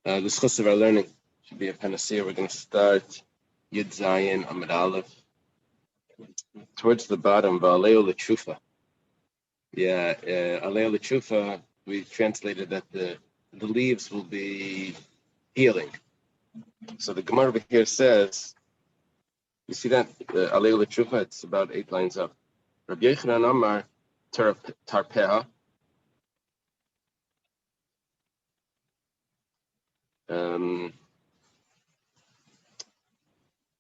The schus of our learning should be a panacea. We're going to start Yud Zayin Amid Aleph towards the bottom. Va'aleo l'tshufa. Yeah, aleo l'tshufa. We translated that the leaves will be healing. So the Gemara over here says, you see that aleo l'tshufa? It's about 8 lines up. Rabbi Yochanan Amar tarpeha. I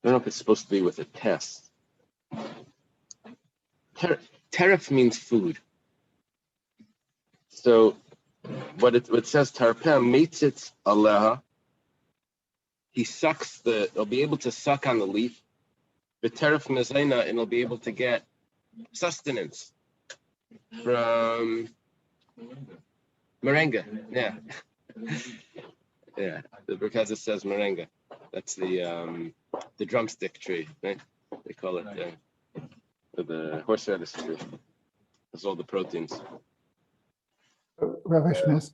don't know if it's supposed to be with a test. Teref means food. So what it says, tarpeh meitzit aleha. He sucks he'll be able to suck on the leaf. The teref mezena, and he'll be able to get sustenance from moringa. Yeah. Yeah, because it says moringa. That's the drumstick tree, right? They call it the horseradish tree. That's all the proteins. Rabbi Smith,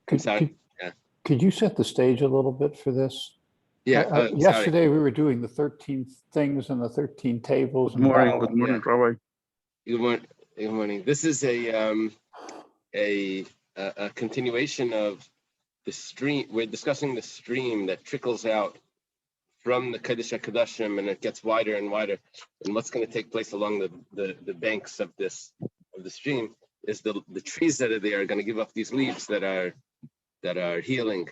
could you set the stage a little bit for this? Yeah. Yesterday we were doing the 13 things and the 13 tables. Good morning, Rabbi. Good morning. This is a continuation of the stream. We're discussing the stream that trickles out from the Kodesh HaKodashim, and it gets wider and wider. And what's going to take place along the banks of the stream is the trees that are there are going to give up these leaves that are healing.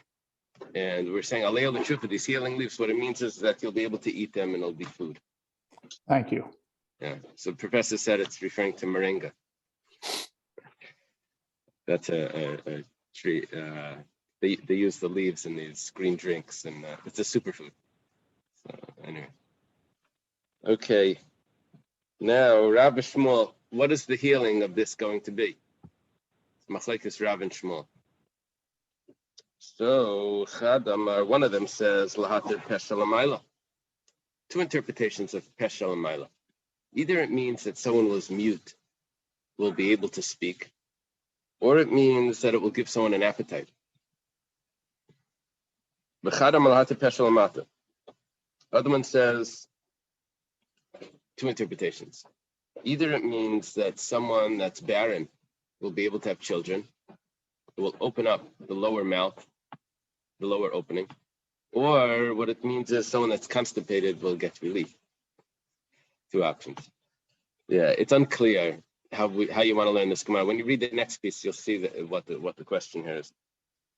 And we're saying aleo l'tshufa, these healing leaves. What it means is that you'll be able to eat them and it'll be food. Thank you. Yeah. So the professor said it's referring to moringa. That's a tree. They use the leaves in these green drinks, and it's a superfood. So anyway, okay. Now, Rabbi Shmuel, what is the healing of this going to be? Machlekes Rav and Shmuel. So Chadam, one of them says lahater peshel amayla. 2 interpretations of peshel amayla. Either it means that someone was mute will be able to speak, or it means that it will give someone an appetite. Other one says 2 interpretations. Either it means that someone that's barren will be able to have children. It will open up the lower mouth, the lower opening. Or what it means is someone that's constipated will get relief. 2 options. Yeah, it's unclear how you want to learn this Gemara. When you read the next piece, you'll see what the question here is.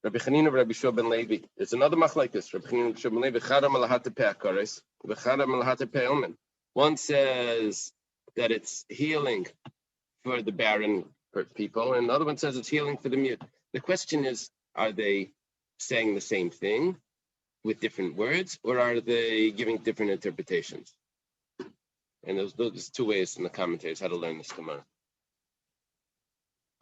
Rabbi Chanina, Rabbi Shua ben Levi. It's another machlekes. Rabbi Chanina, Rabbi Shua ben Levi. Chadam alahate pe'akares, v'chadam alahate pe'omen. One says that it's healing for the barren people, and the other one says it's healing for the mute. The question is, are they saying the same thing with different words, or are they giving different interpretations? And there's 2 ways in the commentaries how to learn this Gemara.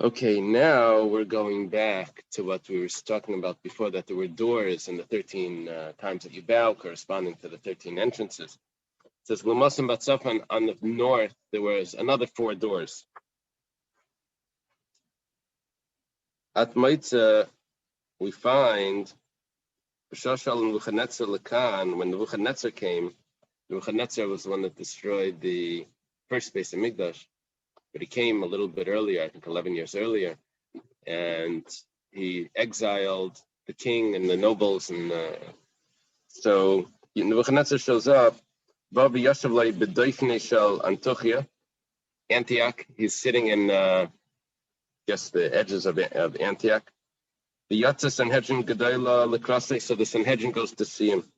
Okay, now we're going back to what we were talking about before, that there were doors and the 13 times that you bow corresponding to the 13 entrances. It says, L'masim Batzafan, on the north, there was another 4 doors. At Maitza, we find, when Nebuchadnezzar came, Nebuchadnezzar was the one that destroyed the first base of Mikdash. But he came a little bit earlier, I think 11 years earlier, and he exiled the king and the nobles. And so Nebuchadnezzar shows up, Antioch. He's sitting in, the edges of Antioch. The Yatza Sanhedrin Gedayla Lekrase, so the Sanhedrin goes to see him.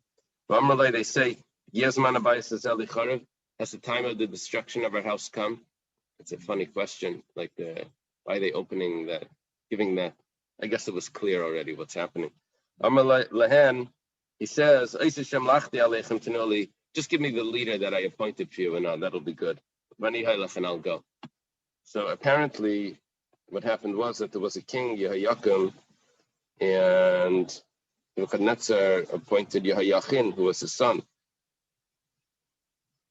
They say, Yezman Abayis Eli Charev, has the time of the destruction of our house come? It's a funny question, like why are they opening that, giving that? I guess it was clear already what's happening. Lahan, he says, just give me the leader that I appointed for you, and that'll be good. And I'll go. So apparently, what happened was that there was a king, Yehoiakim, and Nebuchadnezzar appointed Yehoiachin, who was his son.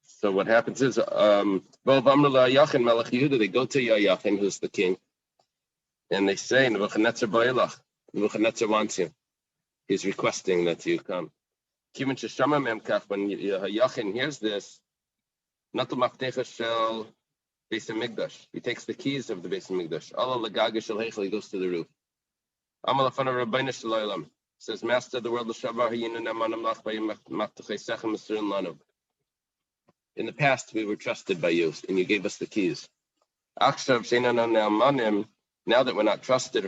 So what happens is, they go to Yehoiachin, who's the king, and they say, Nebuchadnezzar wants you. He's requesting that you come. When Yachin hears this, not the Maftecha shel Beis Hamikdash. He takes the keys of the Beis Hamikdash. Allah Lagaga shel Heichel. He goes to the roof. Amal Afana Rabbeinu Shalom says, Master of the world, in the past we were trusted by you, and you gave us the keys. Now that we're not trusted,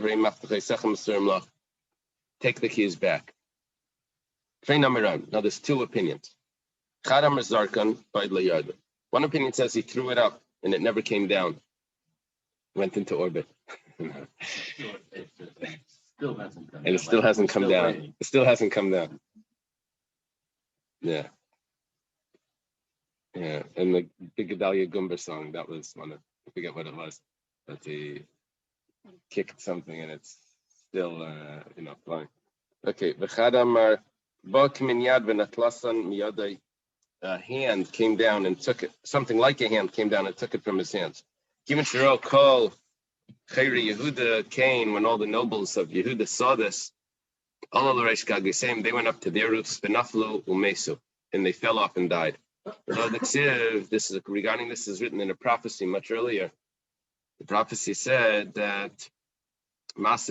take the keys back. Now there's two opinions. One opinion says he threw it up and it never came down. Went into orbit. And it still hasn't come down. It still hasn't come down. Yeah. Yeah. And the Big Gedalia Gumber song, that was one of, I forget what it was, but he kicked something and it's still, flying. Okay. A hand came down and took it, something like a hand came down and took it from his hands. Given Shiro call Chayri Yehuda Cain, when all the nobles of Yehuda saw this, they went up to their roofs, and they fell off and died. This is regarding this is written in a prophecy much earlier. The prophecy said that what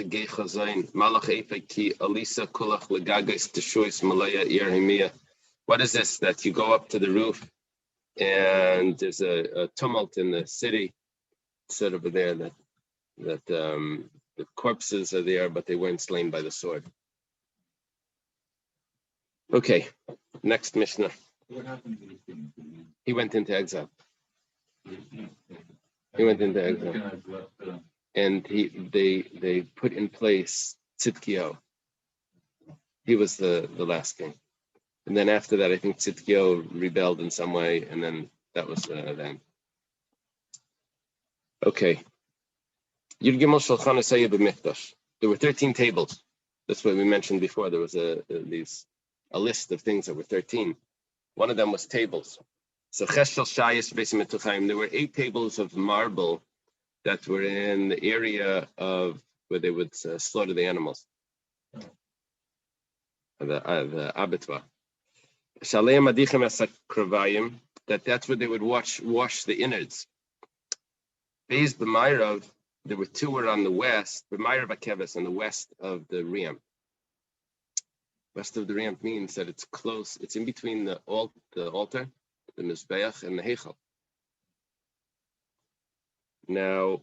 is this? That you go up to the roof and there's a tumult in the city. It's said over there that the corpses are there, but they weren't slain by the sword. Okay, next Mishnah. What happened to the king? He went into exile. He went into exile. And they put in place Tzidkiyahu. He was the last king. And then after that, I think Tzidkiyahu rebelled in some way, and then that was then. Okay. There were 13 tables. That's what we mentioned before. There was a list of things that were 13. One of them was tables. So there were 8 tables of marble that were in the area of where they would slaughter the animals. The abattoir. That's where they would wash the innards. Beis b'mayrav, there were 2 were on the west, b'mayrav akeves, on the west of the Riyam. West of the Riyam means that it's close, it's in between the altar, the Mizbeach, and the Heichal. Now,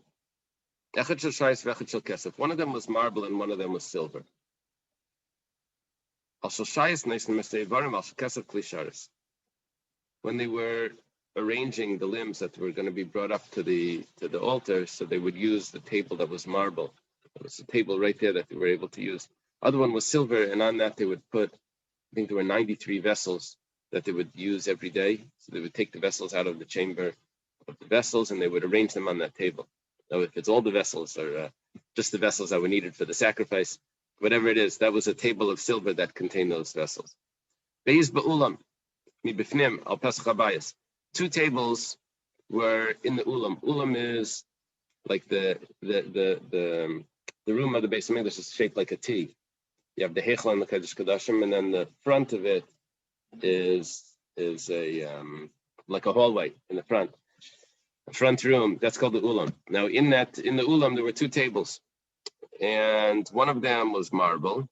echad shel shayis v'echad shel kesef. One of them was marble and one of them was silver. When they were arranging the limbs that were going to be brought up to the altar, so they would use the table that was marble. There was a table right there that they were able to use. Other one was silver, and on that they would put, I think there were 93 vessels that they would use every day. So they would take the vessels out of the chamber of the vessels, and they would arrange them on that table. Now, if it's all the vessels or just the vessels that were needed for the sacrifice, whatever it is, that was a table of silver that contained those vessels. Beis ba'ulam, mi bifnim al pesach habayis. 2 tables were in the ulam. Ulam is like the room of the Beis Hamikdash is shaped like a T. You have the Heichal and the Kodesh Kodashim, and then the front of it is a like a hallway in the front. The front room, that's called the ulam. Now in the ulam there were 2 tables, and one of them was marble.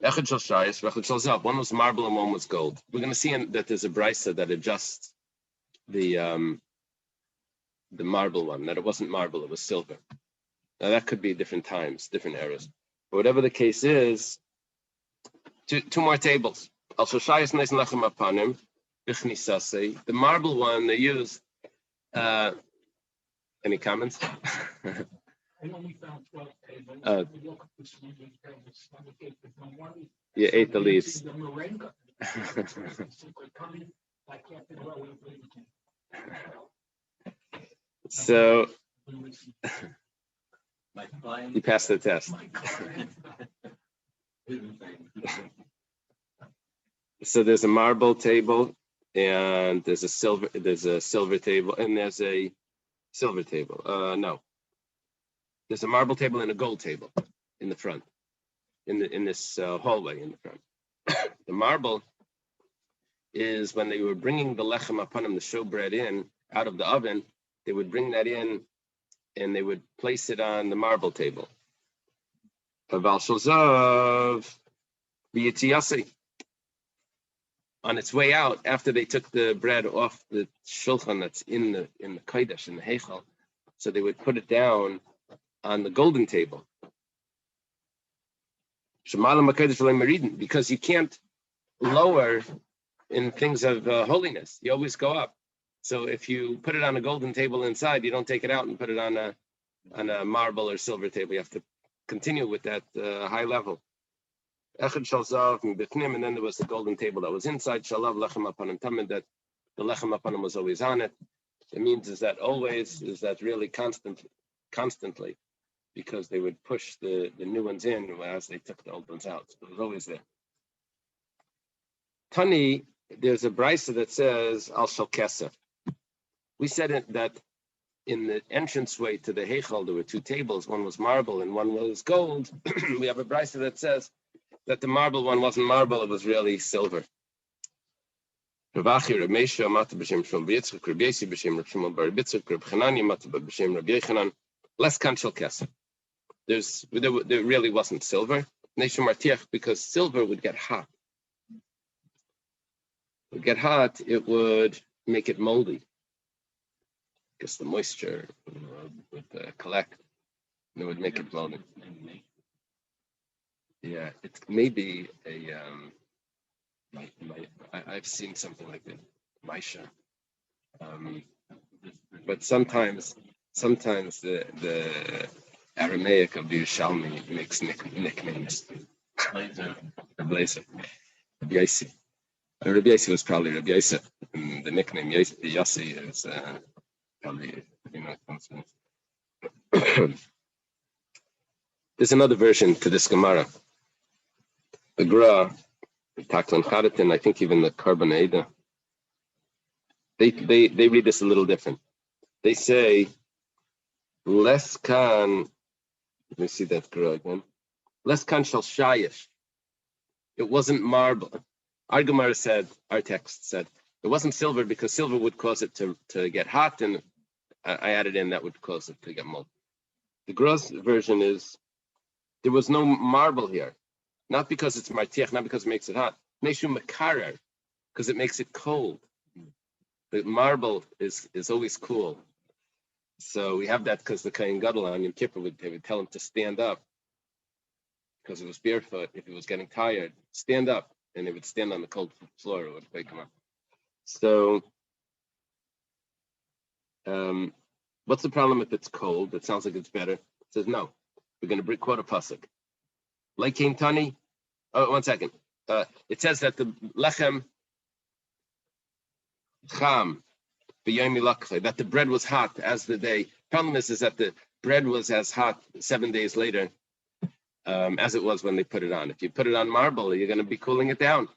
Echad shel shayis, v'echad shel zav. One was marble and one was gold. We're going to see that there's a brisa that adjusts the marble one, that it wasn't marble, it was silver. Now that could be different times, different eras. But whatever the case is, 2 more tables. Also, shayis neis lechem apanim, bichnisase. The marble one they used. Any comments? I only found 12 tables. You ate the leaves. So you passed the test. So there's a marble table, and there's a silver table, and there's a silver table. No. There's a marble table and a gold table in the front. in this hallway in the front. The marble is when they were bringing the lechem upon him, the showbread in out of the oven, they would bring that in and they would place it on the marble table. On its way out, after they took the bread off the shulchan that's in the kodesh, in the heichal, so they would put it down on the golden table. Because you can't lower in things of holiness, you always go up. So if you put it on a golden table inside, you don't take it out and put it on a marble or silver table. You have to continue with that high level. And then there was the golden table that was inside. Shalav lechem upon him tamid, that the lechem upon him was always on it. It means is that always, is that really constantly, because they would push the new ones in as they took the old ones out. So it was always there. Tani, there's a brisa that says al shel kesef. We said it that in the entranceway to the heichal there were two tables. One was marble and one was gold. We have a brisa that says that the marble one wasn't marble; it was really silver. Less kanshel kesef. There really wasn't silver. Because silver would get hot. It would make it moldy. Because the moisture would collect, and it would make it moldy. Yeah, it may be a. I've seen something like that, Maisha. But sometimes the Aramaic of the Yerushalmi makes nicknames. Rabbi Yossi. Rabbi Yossi was probably Rabbi Yossi, and the nickname Yossi is probably, There's another version to this Gemara. The Gra, the Taklan Chadatin, I think even the Carbon Ada, they read this a little different. They say, less kan, let me see that Gra again, less kan shal shayish. It wasn't marble. Our Gemara said, our text said, it wasn't silver because silver would cause it to get hot, and I added in that would cause it to get mold. The Gra's version is, there was no marble here. Not because it's martiach, not because it makes it hot. Meshu makarer, because it makes it cold. The marble is always cool. So we have that because the Kohen Gadol on Yom Kippur would tell him to stand up because it was barefoot. If he was getting tired, stand up, and he would stand on the cold floor. It would wake him up. So, what's the problem if it's cold? It sounds like it's better. It says no. We're going to quote a pasuk. Like King Tani. Oh, 1 second. It says that the lechem cham b'yomi lakche, that the bread was hot as the day. Problem is that the bread was as hot 7 days later as it was when they put it on. If you put it on marble, you're going to be cooling it down.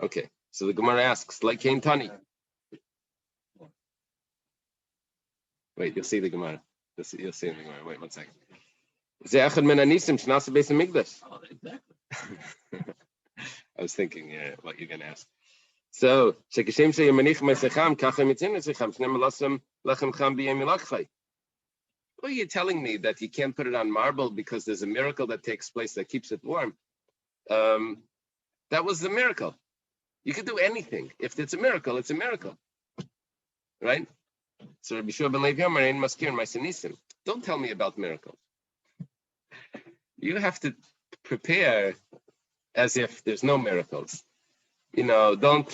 Okay, so the Gemara asks, like King Tani. Wait, you'll see the Gemara. You'll see the Gemara. Wait 1 second. I was thinking what you're going to ask. So, what are you telling me that you can't put it on marble because there's a miracle that takes place that keeps it warm? That was the miracle. You could do anything. If it's a miracle, it's a miracle. Right? So Rabbi Shua ben Levi Omer, ein maskir ma'aseh nisim. Don't tell me about miracles. You have to prepare as if there's no miracles. Don't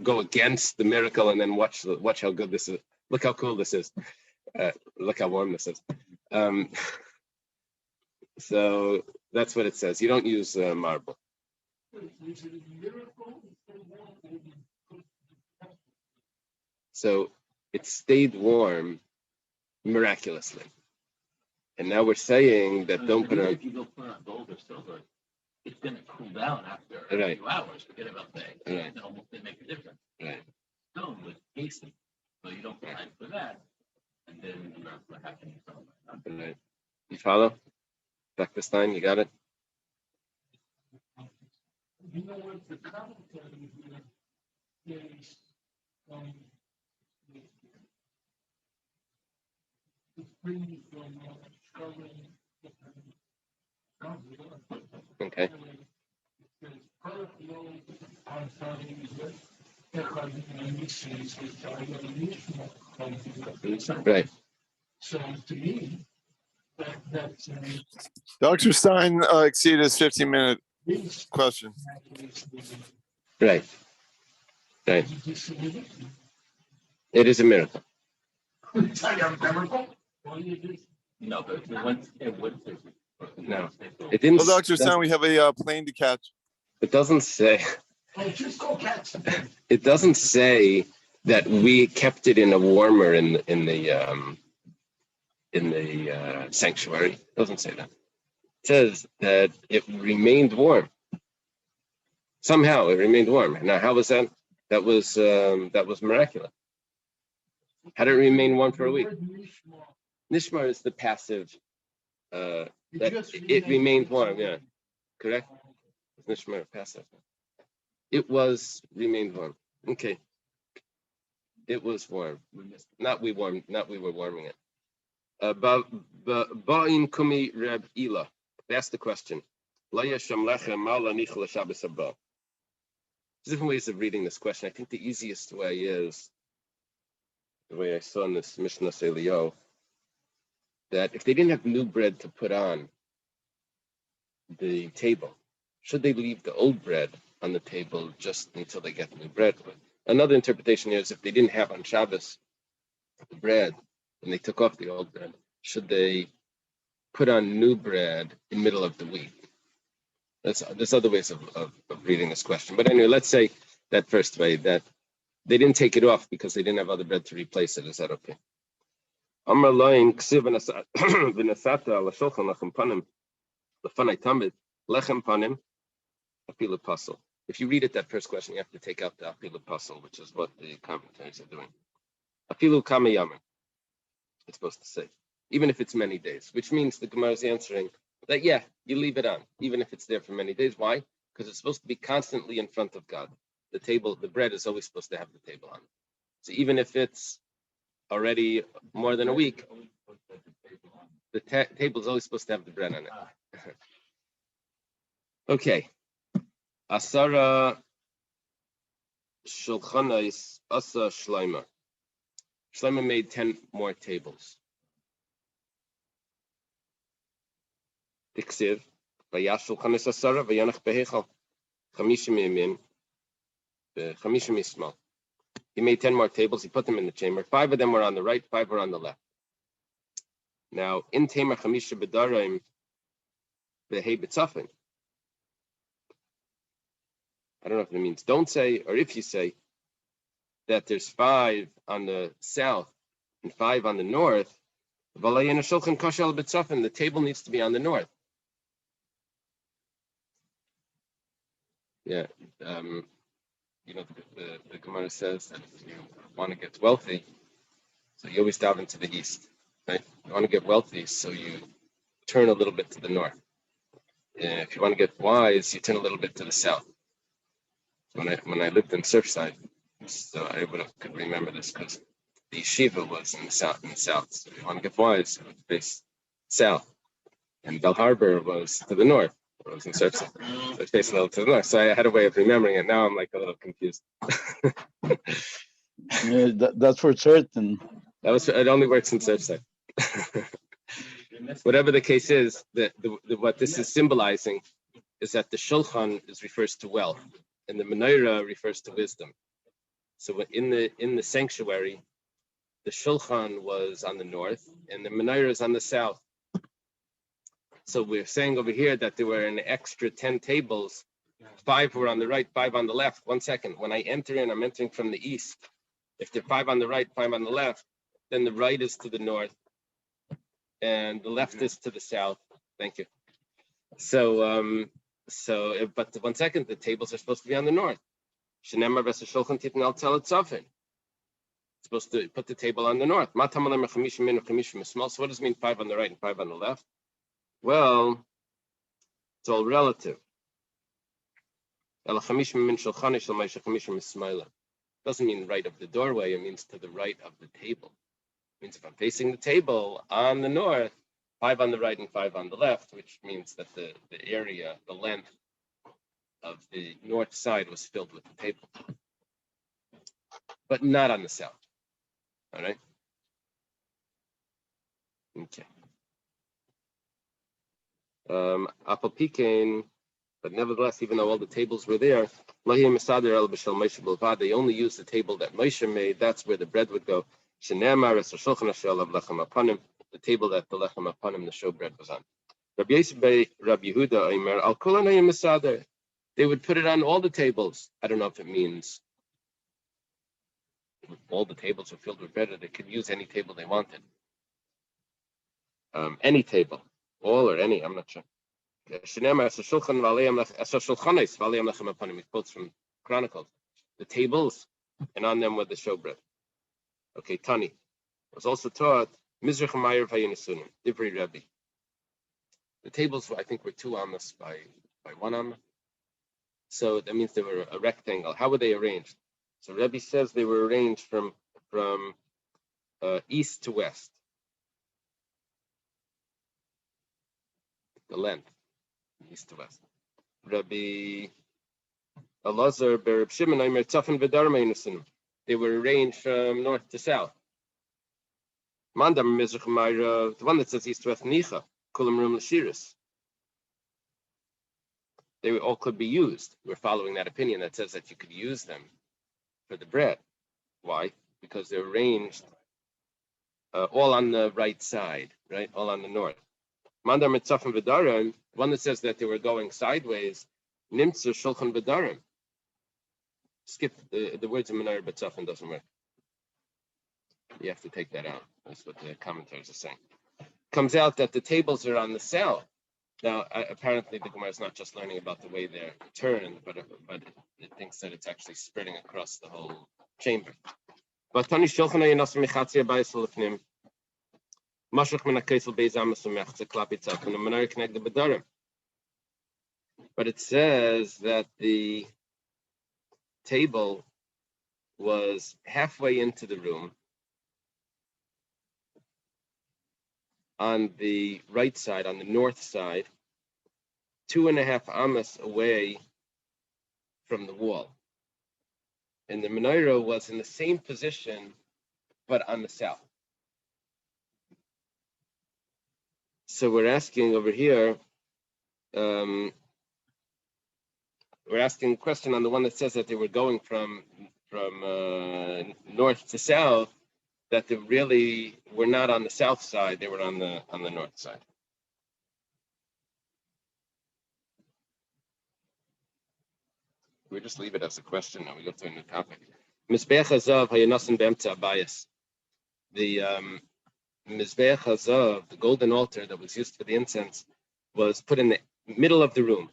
go against the miracle and then watch how good this is. Look how cool this is. Look how warm this is. So that's what it says. You don't use marble. So it stayed warm miraculously. And now we're saying that don't put it on. If you go put on gold or silver, it's going to cool down after a few hours. Forget about that. Right. It almost didn't make a difference. Right. Stone was hasty, so you don't plan for that. And then what happened? Right. You follow? Dr. Stein, you got it? You know what the commentary here is Okay. Right. So to me, that's Dr. Stein exceeded his 15-minute question. Right. Right. It is a miracle. No, but it would. No, it didn't. Well, Dr. Stein, we have a plane to catch. It doesn't say. Just go catch them. It doesn't say that we kept it in a warmer in the sanctuary. It doesn't say that. It says that it remained warm. Somehow it remained warm. Now, how was that? That was miraculous. How did it remain warm for a week? Nishmar is the passive. That it remained warm. Yeah, correct. Nishmar passive. It was remained warm. Okay. It was warm. Not we were warming it. Ba'in kumi Reb Ila. That's the question. There's different ways of reading this question. I think the easiest way is the way I saw in this Mishnah Selio, that if they didn't have new bread to put on the table, should they leave the old bread on the table just until they get new bread? Another interpretation is if they didn't have on Shabbos the bread and they took off the old bread, should they put on new bread in the middle of the week? There's other ways of reading this question. But anyway, let's say that first way, that they didn't take it off because they didn't have other bread to replace it. Is that okay? Amar loin ksiv v'nasata ala shulchan lechem panim lefanai tamid lechem panim apilu pasel. If you read it, that first question, you have to take out the apilu pasel, which is what the commentaries are doing. Apilu kama yamin, it's supposed to say, even if it's many days, which means the Gemara is answering that, yeah, you leave it on, even if it's there for many days. Why? Because it's supposed to be constantly in front of God. The table, the bread is always supposed to have the table on. So even if it's already more than a week, the table is always supposed to have the bread on it. Okay. Asara Shulchanais Asa Shloima. Shloima made 10 more tables. Tiksiv, Vayash Shulchanais Asara, Vayanach Behechal, Chamishim Yamin, Chamishim Yismal. He made 10 more tables. He put them in the chamber. 5 of them were on the right, 5 were on the left. Now, in Tamer Chamisha B'Daraim, Behei B'Tzafin. I don't know if it means don't say, or if you say that there's 5 on the south and 5 on the north, the table needs to be on the north. Yeah, you know, the Gemara says that if you want to get wealthy, so you always dive into the east, right? You want to get wealthy, so you turn a little bit to the north. If you want to get wise, you turn a little bit to the south. When I lived in Surfside, so I could remember this because the yeshiva was in the south. So if you want to get wise, it would face south, and Bell Harbor was to the north. It was in Surfside, so it faced a little to the north. So I had a way of remembering it. Now I'm like a little confused. Yeah, that's for certain. It only works in Surfside. Whatever the case is, what this is symbolizing is that the shulchan refers to wealth, and the menorah refers to wisdom. So in the sanctuary, the shulchan was on the north, and the menorah is on the south. So we're saying over here that there were an extra 10 tables. 5 were on the right, 5 on the left. 1 second. When I enter in, I'm entering from the east. If there are 5 on the right, 5 on the left, then the right is to the north, and the left is to the south. Thank you. So, but 1 second, the tables are supposed to be on the north. It's supposed to put the table on the north. So what does it mean 5 on the right and 5 on the left? Well, it's all relative. Doesn't mean right of the doorway, it means to the right of the table. It means if I'm facing the table on the north, 5 on the right and 5 on the left, which means that the area, the length of the north side was filled with the table, but not on the south. All right. Okay. Apple pecan, but nevertheless, even though all the tables were there, they only used the table that Moshe made. That's where the bread would go. The table that the lechem apanim, the showbread, was on. Rabbi Yehuda, they would put it on all the tables. I don't know if it means all the tables are filled with bread, or they could use any table they wanted. Any table, all or any, I'm not sure. It quotes from Chronicles. The tables, and on them were the showbread. Okay, Tani was also taught Mizrach Mayer Vayinisunim, Divrei Rebbe. The tables, I think, were 2 amas by 1 amma. So that means they were a rectangle. How were they arranged? So Rebbe says they were arranged from east to west. The length, east to west. Rabbi Elazar Bereb Shimon Aimer Tzafin V'Darim Einisunim. They were arranged from north to south. Mandam Mizrach Mayra, the one that says east to west, Nicha, Kulam Rum Lashiris. They all could be used. We're following that opinion that says that you could use them for the bread. Why? Because they're arranged all on the right side, right? All on the north. Mandam Mitzafim V'Darim, one that says that they were going sideways, Nimtzu Shulchan V'Darim. Skip the words of Menorah B'Tzafin doesn't work. You have to take that out. That's what the commentators are saying. Comes out that the tables are on the south. Now, apparently the Gemara is not just learning about the way they're turned, but it thinks that it's actually spreading across the whole chamber. But the But it says that the table was halfway into the room on the right side, on the north side, 2.5 amas away from the wall. And the menorah was in the same position, but on the south. So we're asking over here, we're asking a question on the one that says that they were going from north to south, that they really were not on the south side, they were on the north side. We just leave it as a question and we go to a new topic. Mizbeach Hazav Hayanasan Be'emtza Abayis. The Mizbeach Hazav, the golden altar that was used for the incense, was put in the middle of the room.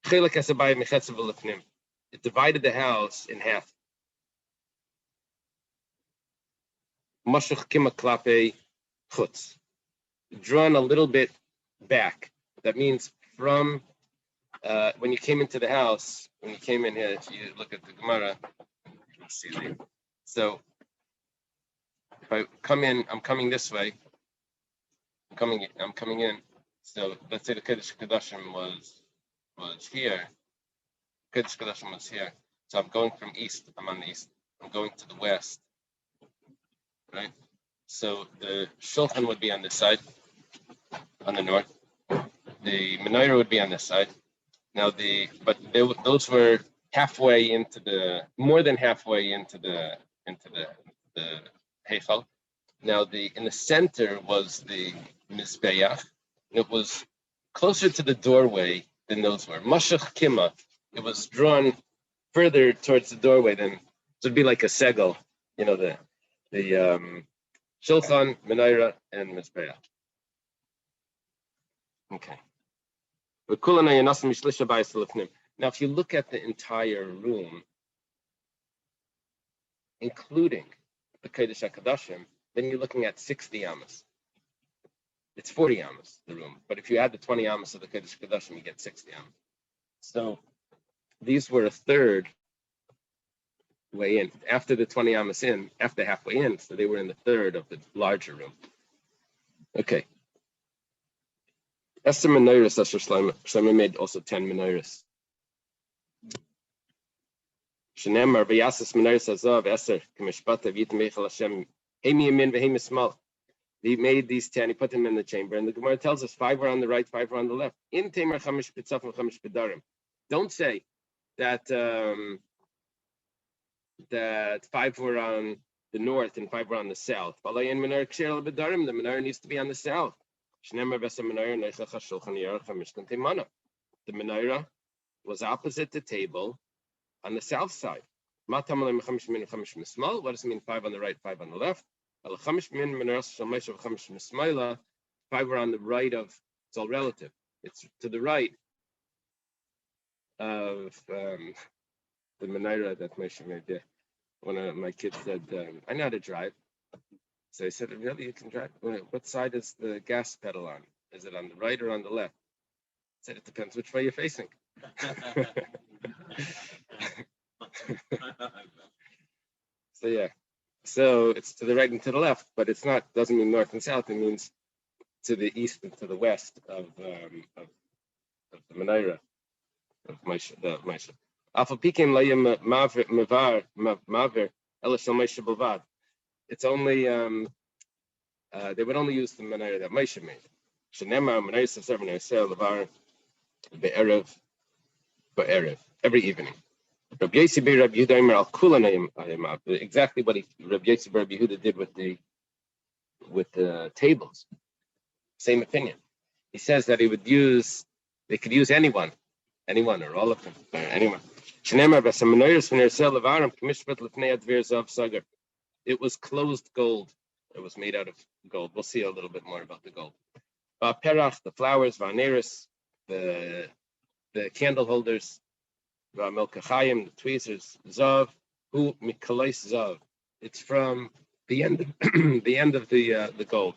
It divided the house in half. Mashuch kima klape chutz, drawn a little bit back. That means from when you came into the house, when you came in here, if you look at the Gemara, you can see there. So if I come in, I'm coming this way. I'm coming in. So let's say the Kodesh Kodashim was here. Kodesh Kodashim was here. So I'm going from east. I'm on the east. I'm going to the west. Right? So the shulchan would be on this side, on the north. The menorah would be on this side. Now those were halfway into more than halfway into the heichal. Now in the center was the mizbeach. It was closer to the doorway than those were. Mashach kima. It was drawn further towards the doorway than, so it'd be like a segel, the shulchan, menorah, and mizbeach. Okay. Now, if you look at the entire room, including the Kodesh HaKodashim, then you're looking at 60 amas. It's 40 amas, the room. But if you add the 20 amas of the Kodesh HaKodashim, you get 60 amas. So these were a third way in. After the 20 amas in, after halfway in, so they were in the third of the larger room. Okay. Esther menorahs, Esther Shlomo made also 10 menorahs. Shenemar v'yasas menorahs azav Esther k'mishpata v'yitim eichel Hashem hemi yamin v'hemi smal. He made these 10. He put them in the chamber, and the Gemara tells us 5 were on the right, 5 were on the left. In Tamar chamish pitzaf and chamish pedarim. Don't say that that 5 were on the north and 5 were on the south. The menorah needs to be on the south. The menorah was opposite the table on the south side. What does it mean 5 on the right, 5 on the left? 5 were on the right of, it's all relative. It's to the right of the menorah that Moshe made there. One of my kids said, I know how to drive. So I said, really, you can drive? What side is the gas pedal on? Is it on the right or on the left? I said, it depends which way you're facing. So yeah, so it's to the right and to the left, but it's not, doesn't mean north and south. It means to the east and to the west of the menorah of Moshe. It's only they would only use the menorah that Moshe made. Every evening. Exactly what Rabbi Yossi Bar Yehuda did with the tables. Same opinion. He says that they could use anyone or all of them, or anyone. It was closed gold. It was made out of gold. We'll see a little bit more about the gold. The flowers, the candle holders, the tweezers, zav, hu mikalais zav. It's from the end of the gold,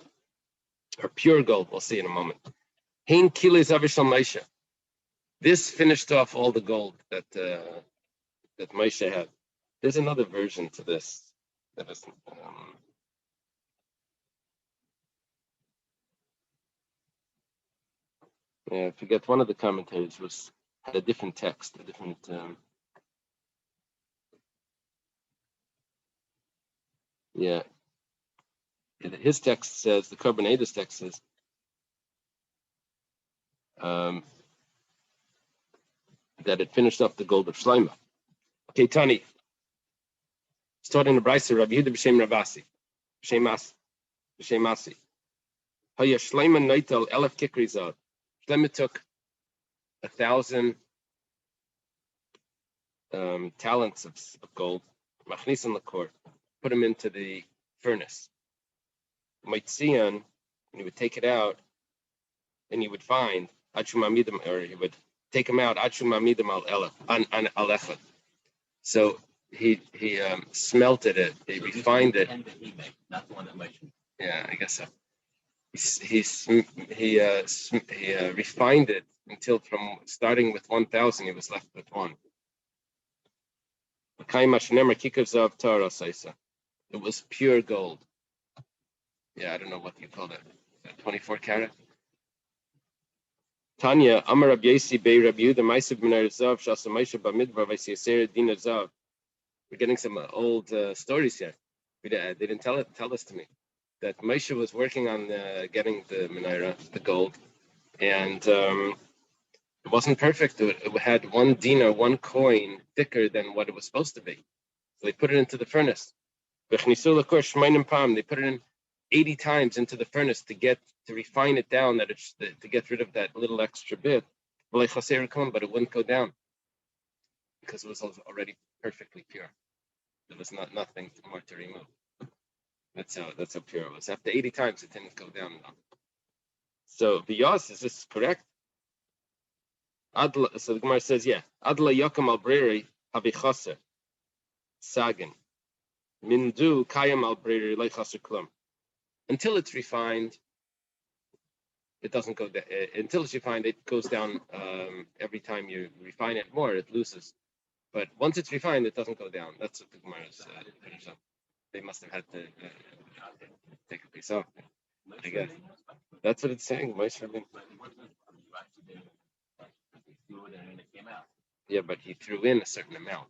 or pure gold. We'll see in a moment. Hein kilis avishal Moshe. This finished off all the gold that Moshe had. There's another version to this. That is, I forget. One of the commentators had a different text, a different. His text says, the Carbonatus text says, that it finished off the gold of Shlomo. Okay, Tani. Starting the Brisa, Rabbi Yehuda b'shem Rabasi, b'shem Masi. Haya Shlomo noitel 1,000 kikri zav. Shlomo took 1,000 talents of gold, machnisan l'kor, put them into the furnace. Maitzian, and he would take it out, and he would find achumamidam, or he would take them out achumamidam al echad. So he smelted it, he refined it. Not the one that Moshe. Yeah, I guess so. He refined it until from starting with 1,000, he was left with 1. It was pure gold. Yeah, I don't know what you call that. 24 karat. Tanya, Amar Rabbi Yossi Bei Rabbi Yehuda Ma'asav Menorah Zav Shasa Moshe Bamidbar V'Yasir Din Zav. We're getting some old stories here. They didn't tell us to me that Moshe was working on getting the menorah, the gold, and it wasn't perfect. It had 1 dinar, 1 coin thicker than what it was supposed to be. So they put it into the furnace. They put it in 80 times into the furnace to refine it down, to get rid of that little extra bit. But it wouldn't go down because it was already perfectly pure. There was nothing more to remove. That's how pure it was. After 80 times, it didn't go down. So Biyas, is this correct? So the Gemara says, yeah. Adla Yakam al Breri Habichaser Sagin Mindu Kayam al Breri Leichaser Klum. Until it's refined, it doesn't go down until it's refined. It goes down every time you refine it more, it loses. But once it's refined, it doesn't go down. That's what the Gemara's finish up. They must have had to take a piece off. I guess that's what it's saying. Yeah, but he threw in a certain amount.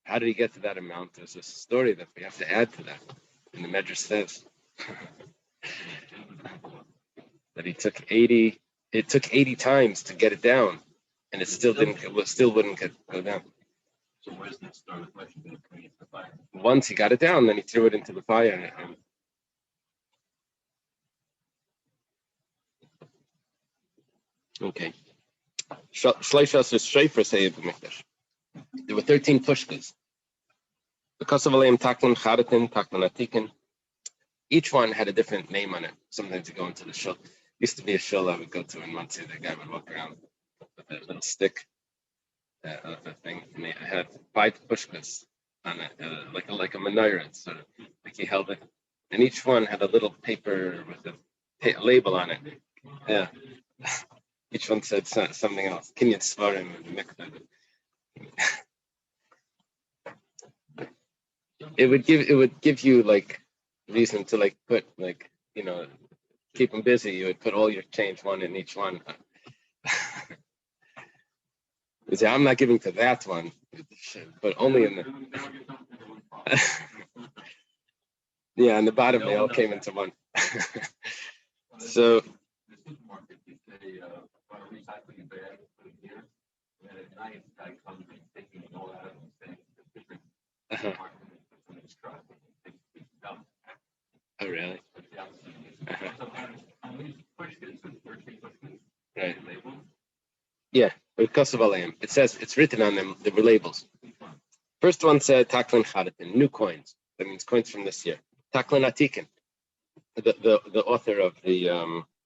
How did he get to that amount? There's a story that we have to add to that. And the Medrash says that he took 80. It took 80 times to get it down, and it still didn't. It still wouldn't go down. So where's the start of the question? The fire. Once he got it down, then he threw it into the fire. Okay. There were 13 pushkas. Because of Alayim Taklin, Charatin, Taklin Atikin, each one had a different name on it. Sometimes you go into the shul. Used to be a shul I would go to in Monsey. The guy would walk around with a little stick, that thing, and they had 5 pushkas on it, like a menorah, sort of like he held it, and each one had a little paper with a label on it. Yeah, each one said something else. Kinyan Svarim and Mikvah. It would give you like reason to like put like, keep them busy. You would put all your change one in each one. You say, I'm not giving to that one, but only in the yeah, on the bottom they all came into one. So oh really? Right. Yeah, because of Alayim. It says it's written on them, the labels. First one said Taklin Charatin, new coins. That means coins from this year. Taklin Atikin, the author of the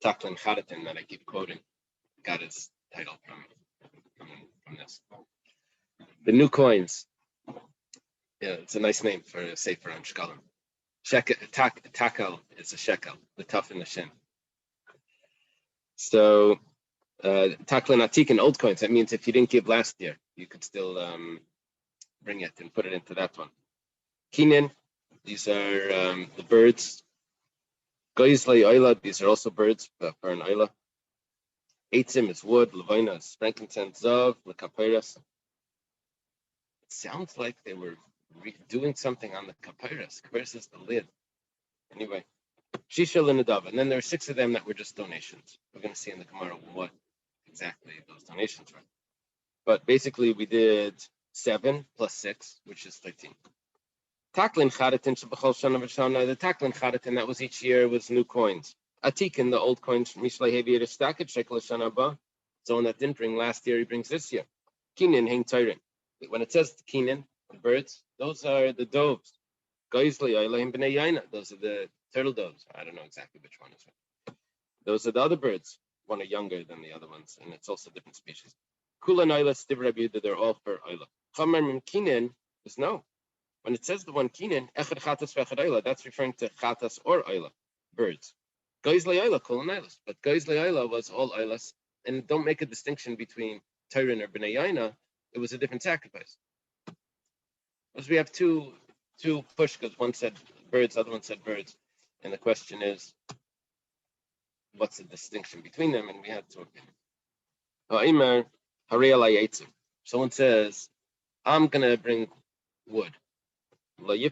Taklin Charatin that I keep quoting, got his title from this. The new coins. Yeah, it's a nice name for a sefer on Shekalim. Takel is a shekel, the tough in the shin. So Taklin Atikin, old coins. That means if you didn't give last year, you could still bring it and put it into that one. Kinin, these are the birds. Goizlei Oila, these are also birds for an Oila. Eitzim is wood, Levina is frankincense, Zav, Lekapeiras. It sounds like they were doing something on the Kapeiras. Kapeiras is the lid. Anyway, Shisha Linadav, and then there are 6 of them that were just donations. We're going to see in the Gemara what exactly those donations were. But basically, we did 7 plus 6, which is 13. Taklin Charatin Shabachol Shana V'Shana. The Taklin Charatin that was each year was new coins. Atikin, the old coins, Mishlei Hevi Yerishtaket Shekel Shana Ba. Someone that didn't bring last year, he brings this year. Kinin Heng Tyrin. When it says Kinin, the birds, those are the doves. Goizli Elohim B'nei Yaina. Those are the turtle doves. I don't know exactly which one is which. Those are the other birds. One are younger than the other ones, and it's also different species. Kula Naila Stiv Rabbi, that they're all for Oila. Chamer Mim Kinin is no. When it says the one Kinin, Echad Chatas V'Echad Oila, that's referring to Chatas or Oila, birds. Goizli Oila, Kula Nailas. But Goizli Oila was all Oilas, and don't make a distinction between Tyrin or B'nei Yaina. It was a different sacrifice. Because we have two pushkas. One said birds, the other one said birds. And the question is, what's the distinction between them? And we had to opinion. Someone says, I'm going to bring wood. You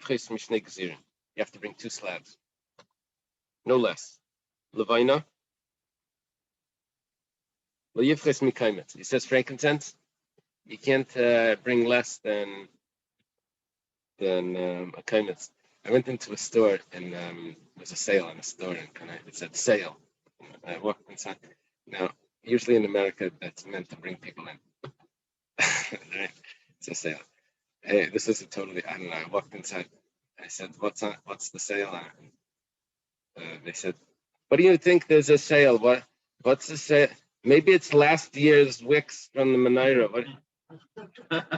have to bring 2 slabs. No less. Levina. He says frankincense. You can't bring less than a kaimitz. I went into a store and there was a sale in a store and it said sale. I walked inside. Now, usually in America, that's meant to bring people in. It's a sale. Hey, this is I don't know. I walked inside. I said, what's the sale on? They said, what do you think there's a sale? What's the sale? Maybe it's last year's wicks from the menorah. What?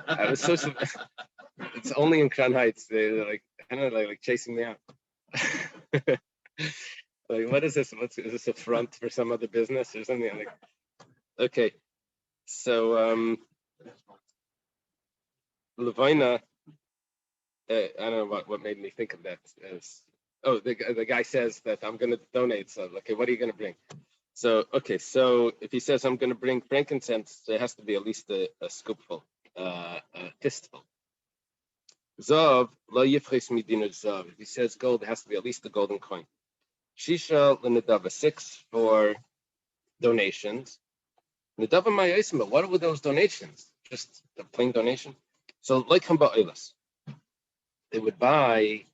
I was so it's only in Crown Heights. They're like kind of like chasing me out. Like, what is this? Is this a front for some other business or something? Like, okay, so Levina, I don't know what made me think of that. The guy says that I'm going to donate. So, okay, what are you going to bring? So, okay, so if he says I'm going to bring frankincense, there has to be at least a scoopful, a fistful. Zav lo yifches midinah zav. If he says gold, it has to be at least a golden coin. Shisha l'nedava, 6 for donations. Nedava ma'yasim, but what were those donations? Just a plain donation. So like hamba'olas, they would buy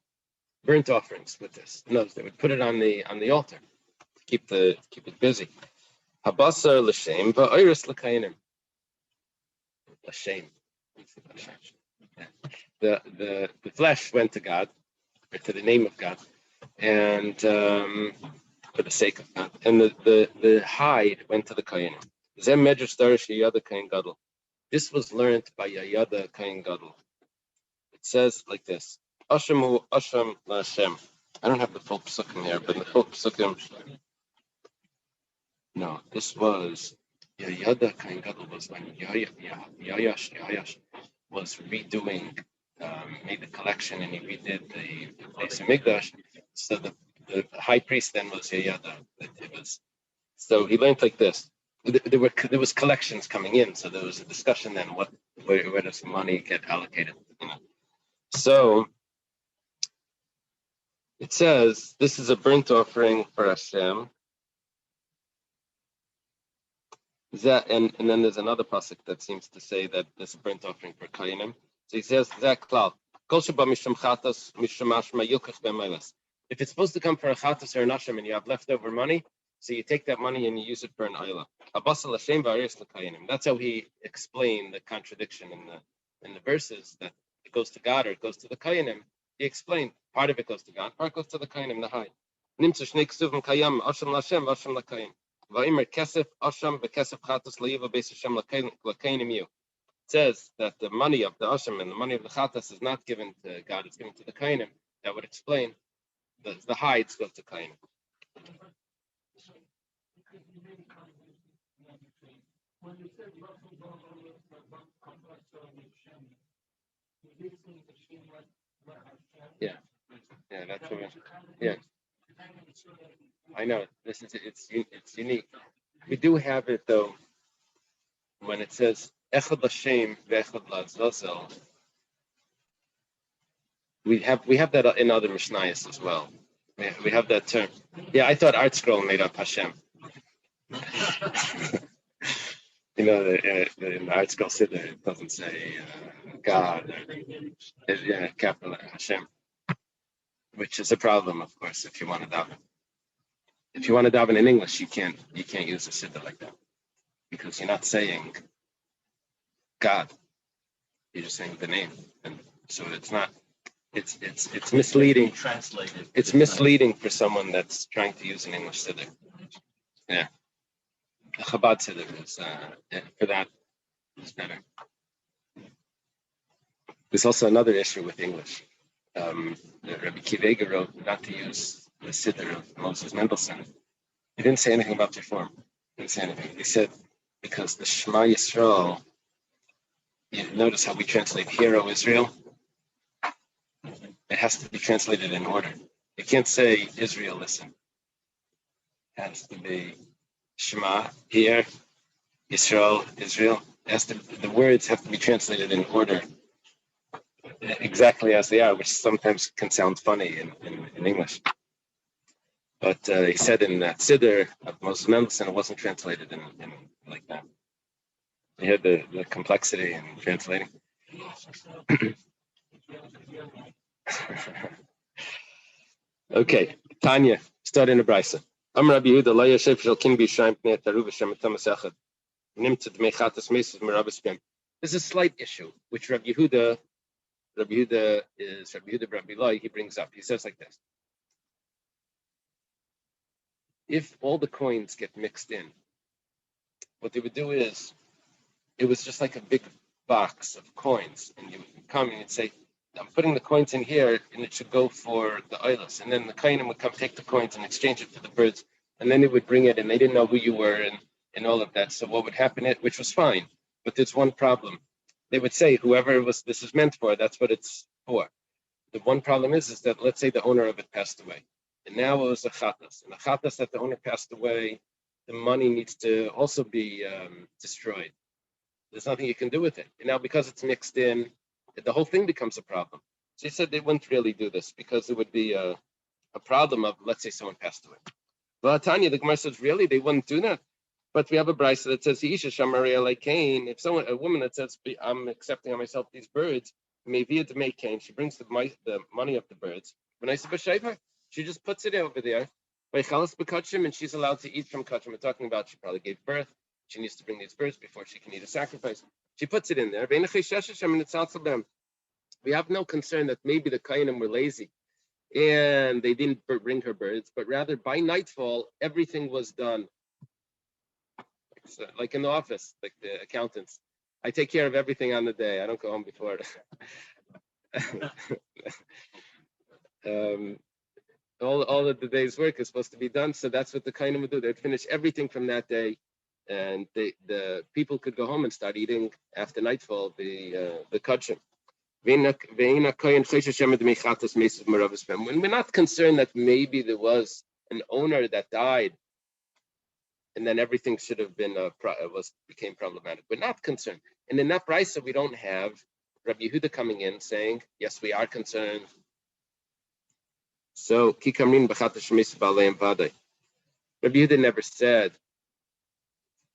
burnt offerings with this. No, they would put it on the altar to keep it busy. Habasar l'shem va'oiris l'kainim. L'shem. The flesh went to God, or to the name of God, and for the sake of God, and the hide went to the Kohen. Zem medrash darish Yayada Kohen Gadol. This was learned by Yayada Kohen Gadol. It says like this: Ashamu Asham LaHashem. I don't have the full psukim here, but the full psukim. No, this was Yayada Kohen Gadol was when Yayash was redoing, made the collection, and he redid the Beis Hamikdash. So the high priest then was Yayada. So he learned like this. There was collections coming in, so there was a discussion then. Where does the money get allocated? So it says this is a burnt offering for Hashem. And then there's another pasuk that seems to say that there's a burnt offering for Kohanim. So he says that klal. If it's supposed to come for a chatas or an asham and you have leftover money, so you take that money and you use it for an ayla. That's how he explained the contradiction in the verses, that it goes to God or it goes to the Kohanim. He explained part of it goes to God, part goes to the Kohanim, the high. It says that the money of the asham and the money of the chatas is not given to God, it's given to the Kohanim. That would explain the hides go to Kohanim. Yeah, that's what. Yeah, I know. It's unique. We do have it though when it says echad l'shem ve'echad l'zazel. We have that in other Mishnayos as well. We have that term. Yeah, I thought Art Scroll made up Hashem. In the Art Scroll Siddur, it doesn't say God. Capital Hashem, which is a problem, of course, if you want to daven. If you want to daven in English, you can't use a Siddur like that, because you're not saying God. You're just saying the name, and so it's not. It's misleading. Translated. It's misleading for someone that's trying to use an English Siddur. Yeah. The Chabad Siddur is for that is better. There's also another issue with English. Rabbi Kiva wrote not to use the Siddur of Moses Mendelssohn. He didn't say anything about reform. He didn't say anything. He said because the Shema Yisrael. You notice how we translate "Hear, O Israel." It has to be translated in order. You can't say Israel, listen. It has to be Shema, hear, Israel. The words have to be translated in order, exactly as they are, which sometimes can sound funny in English. But he said in that Siddur of Moses Mendelssohn, it wasn't translated in like that. You heard the complexity in translating. Okay, Tanya, start in the Brisa. Rabbi Yehuda lo yosef shel kin b'Yisrael pnei taruv v'shem etamas echad. Nimtzah d'mei chatas meisas merabas pim. There's a slight issue which Rabbi Yehuda Rabbi Loi, he brings up. He says like this: if all the coins get mixed in, what they would do is, it was just like a big box of coins, and you would come and you'd say, I'm putting the coins in here, and it should go for the oilers. And then the kainim would come take the coins and exchange it for the birds, and then they would bring it, and they didn't know who you were, and all of that. So what would happen? Which was fine, but there's one problem. They would say whoever this is meant for, that's what it's for. The one problem is that let's say the owner of it passed away, and now it was a chatas, and the chatas that the owner passed away, the money needs to also be destroyed. There's nothing you can do with it. And now because it's mixed in, the whole thing becomes a problem. So he said they wouldn't really do this because it would be a problem of, let's say someone passed away. Well, Tanya, the Gemara says, really, they wouldn't do that? But we have a brisa that says, if a woman that says, I'm accepting on myself these birds, maybe to make cane, she brings the money of the birds. When I say she just puts it over there by chalas b'kachim, and she's allowed to eat from kachim. We're talking about she probably gave birth. She needs to bring these birds before she can eat a sacrifice. She puts it in there. We have no concern that maybe the kainim were lazy and they didn't bring her birds, but rather by nightfall, everything was done. So, like in the office, like the accountants. I take care of everything on the day. I don't go home before all of the day's work is supposed to be done. So that's what the kainim would do. They'd finish everything from that day, and the people could go home and start eating after nightfall the kachim. When we're not concerned that maybe there was an owner that died, and then everything should have been became problematic. We're not concerned, and in that brisa we don't have Rabbi Yehuda coming in saying, "Yes, we are concerned." So Kikamrin b'chatash meis b'aleim vaday. Rabbi Yehuda never said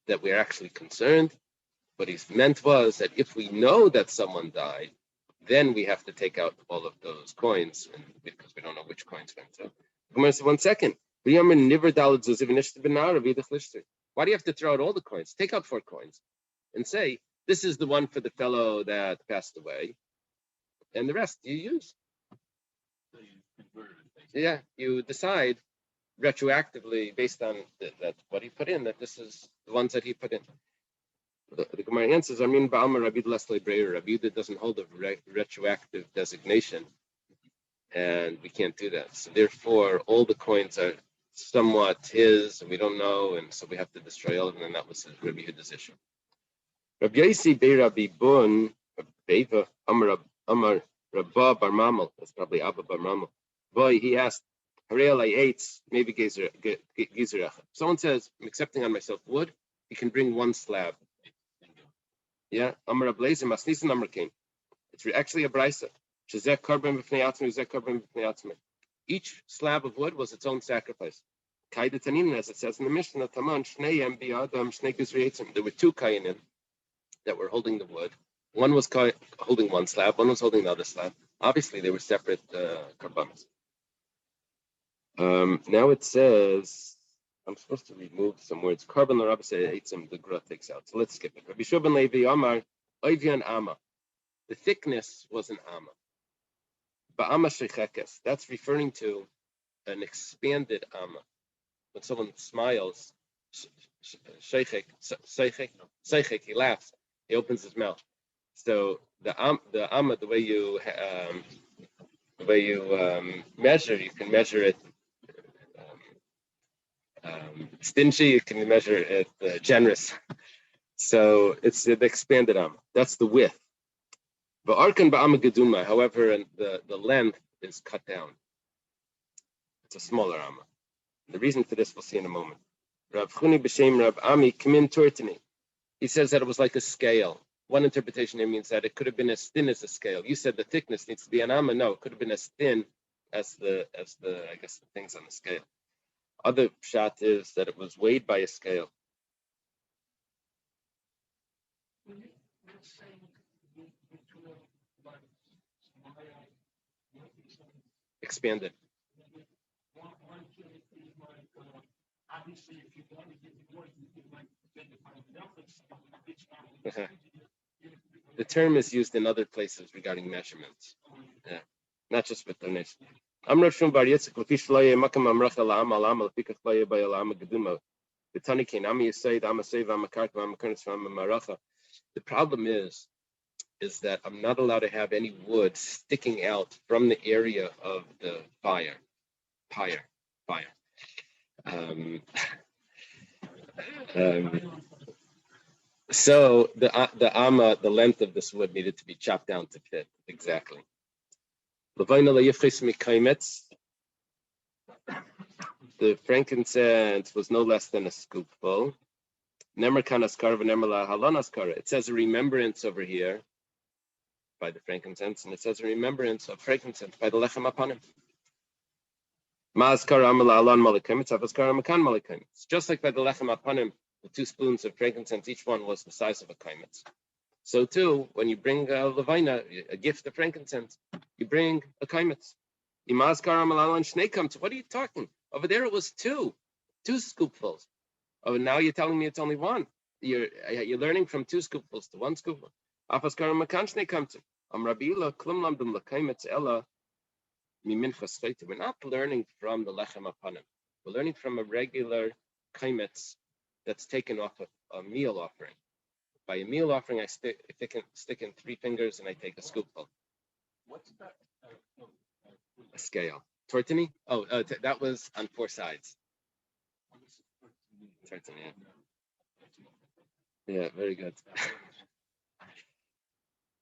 that we're actually concerned. What he meant was that if we know that someone died, then we have to take out all of those coins, because we don't know which coins went to. Come on, 1 second. Why do you have to throw out all the coins? Take out 4 coins and say, this is the one for the fellow that passed away, and the rest you use. Yeah, you decide retroactively based on that what he put in, that this is the ones that he put in. The Gemara answers, Rabbi Yehuda doesn't hold a retroactive designation, and we can't do that. So therefore, all the coins are somewhat his, and we don't know, and so we have to destroy all of them, and that was Rabbi Yehuda's issue. Rabbi Yosi Bei Rabbi Bun, Beiva, Amar Rabba Bar Mamal, that's probably Abba Bar Mamal. Boy, he asked, Hareel I ate, maybe Gizerach. Someone says, I'm accepting on myself wood, you can bring 1 slab. Yeah, Amar Ablazer, Masnisan Amar Kain. It's actually a brisa. Each slab of wood was its own sacrifice. As it says in the Mishnah, there were 2 kainim that were holding the wood. One was holding 1 slab, one was holding the other slab. Obviously, they were separate karbanos. Now it says, I'm supposed to remove some words. Carbon l'Rabbi the Gra takes out. So let's skip it. Rabbi Shubin Levi Amar, Oivyan Amma. The thickness was an Amma. Ba'ama shechekes. That's referring to an expanded Amma. When someone smiles, shechek, he laughs. He opens his mouth. So the Amma, the way you measure, you can measure it. Stingy, you can measure it generous. So it's the expanded Amma. That's the width. But Arkan ba'ama geduma, however, the length is cut down. It's a smaller Amma. The reason for this we'll see in a moment. Rav Chuni b'shem Rav Ami Kimin Turtini. He says that it was like a scale. One interpretation here means that it could have been as thin as a scale. You said the thickness needs to be an Amma. No, it could have been as thin as the I guess the things on the scale. Other shot is that it was weighed by a scale. Expanded. The term is used in other places regarding measurements. Yeah, not just with donation. The problem is is that I'm not allowed to have any wood sticking out from the area of the fire. So the length of this wood needed to be chopped down to fit exactly. The frankincense was no less than a scoopful. It says a remembrance over here by the frankincense, and it says a remembrance of frankincense by the lechem upon him. It's just like by the lechem upon him, the 2 spoons of frankincense, each one was the size of a kaimetz. So too, when you bring a levina, a gift of frankincense, you bring a kaimetz. What are you talking? Over there it was 2 scoopfuls. Oh, now you're telling me it's only 1. You're learning from 2 scoopfuls to 1 scoopful. We're not learning from the lechem upon him. We're learning from a regular kaimetz that's taken off a meal offering. By a meal offering, I stick in 3 fingers and I take a scoopful. What's that? A scale. Tortini? Oh, that was on 4 sides. Tortini, yeah, very good.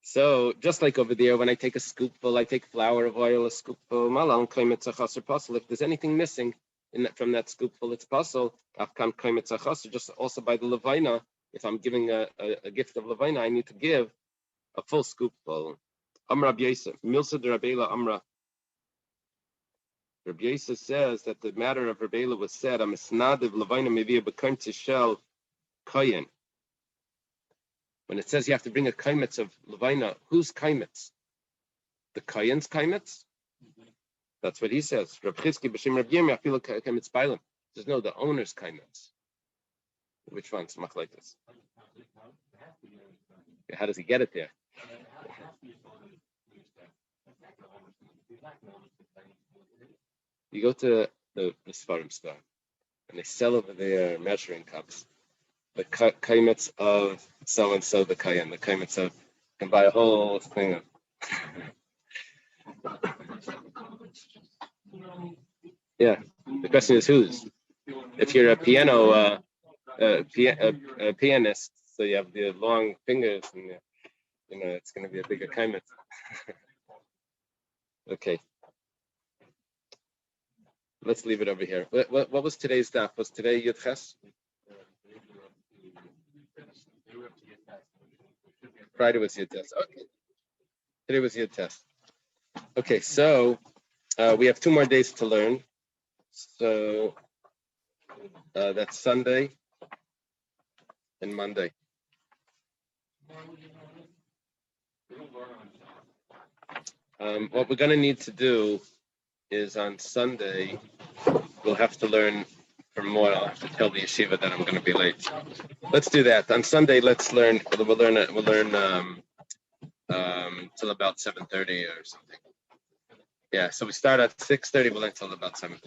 So just like over there, when I take a scoopful, I take flour of oil, a scoopful. If there's anything missing from that scoopful, it's possible. Just also by the levina, if I'm giving a gift of levina, I need to give a full scoopful. Amra Rabbi Yosef, Milsa de Rabbeila Amra. Rabbi Yosef says that the matter of Rabbeila was said, I'm a snadiv levina maybe a bekim tishel kayin. When it says you have to bring a kaimetz of levina, whose kaimetz? The kayin's kaimetz? That's what he says. Rab Chizki b'shem Rab Yirmiyah afilu kaimetz bailim. Says no, the owner's kaimetz. Which one's machlekes? How does he get it there? You go to the Sfarim store, and they sell over there measuring cups. The kaimetz of so and so, the kayin, the kaimetz of, you can buy a whole thing of. Yeah, the question is whose. If you're a pianist, so you have the long fingers, and it's going to be a bigger kaimetz. Okay. Let's leave it over here. What was today's daf? Was today Yud Ches? Friday was Yud Tes. Okay. Today was Yud Tes. Okay, so we have 2 more days to learn. So that's Sunday and Monday. What we're going to need to do is on Sunday, we'll have to learn from more. I'll have to tell the yeshiva that I'm going to be late. Let's do that. On Sunday, let's learn. We'll learn till about 7:30 or something. Yeah, so we start at 6:30. We'll learn till about 7:30.